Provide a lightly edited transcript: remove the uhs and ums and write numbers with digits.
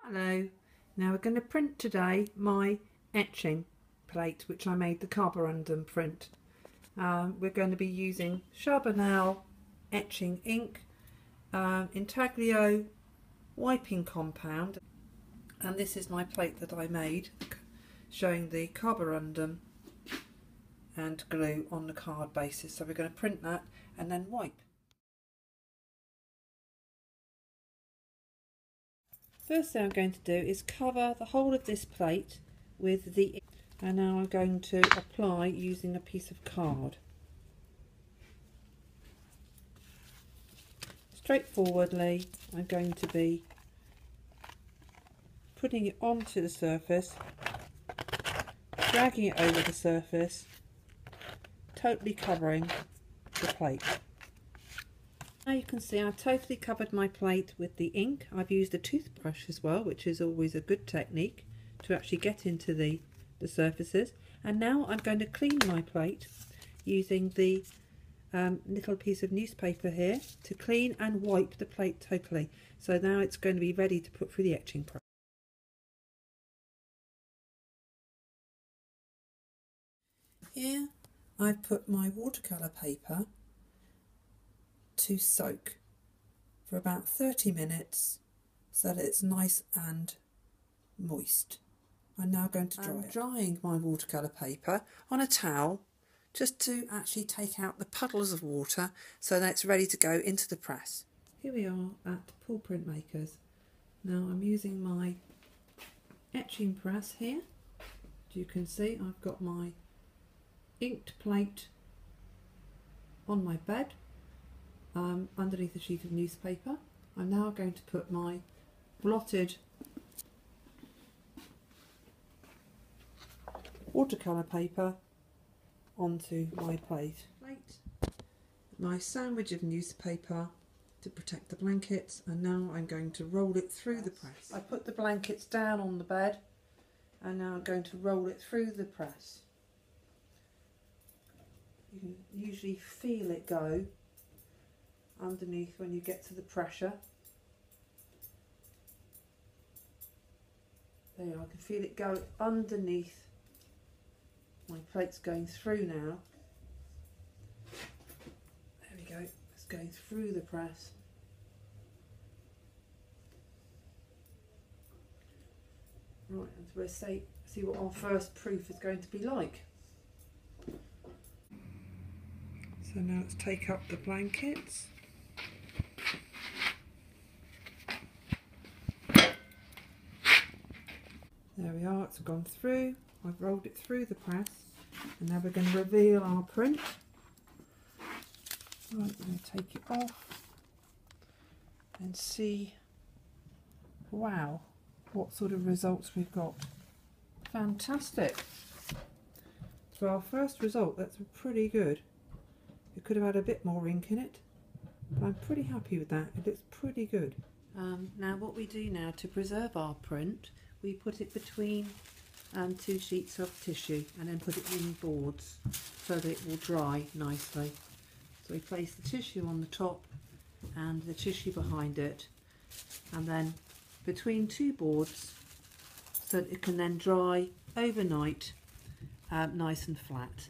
Hello, now we're going to print today my etching plate which I made the Carborundum print. We're going to be using Charbonnel etching ink, intaglio wiping compound, and this is my plate that I made showing the Carborundum and glue on the card basis. So we're going to print that and then wipe. First thing I'm going to do is cover the whole of this plate with the ink, and now I'm going to apply using a piece of card. Straightforwardly, I'm going to be putting it onto the surface, dragging it over the surface, totally covering the plate. Now you can see I've totally covered my plate with the ink. I've used a toothbrush as well, which is always a good technique to actually get into the surfaces. And now I'm going to clean my plate using the little piece of newspaper here to clean and wipe the plate totally. So now it's going to be ready to put through the etching press. Here I've put my watercolor paper to soak for about 30 minutes so that it's nice and moist. I'm now going to dry it. I'm drying my watercolor paper on a towel just to actually take out the puddles of water so that it's ready to go into the press. Here we are at Poole Printmakers. Now I'm using my etching press here. As you can see, I've got my inked plate on my bed underneath a sheet of newspaper. I'm now going to put my blotted watercolour paper onto my plate. My sandwich of newspaper to protect the blankets, and now I'm going to roll it through the press. I put the blankets down on the bed and now I'm going to roll it through the press. You can usually feel it go underneath when you get to the pressure. There you are, I can feel it go underneath. My plate's going through now. There we go, it's going through the press. Right, and we'll see what our first proof is going to be like. So now let's take up the blankets. There we are, it's gone through. I've rolled it through the press, and now we're going to reveal our print. Right, we're going to take it off and see, wow, what sort of results we've got. Fantastic. For our first result, that's pretty good. It could have had a bit more ink in it, but I'm pretty happy with that. It looks pretty good. Now what we do now to preserve our print, we put it between two sheets of tissue and then put it in boards so that it will dry nicely. So we place the tissue on the top and the tissue behind it, and then between two boards so that it can then dry overnight nice and flat.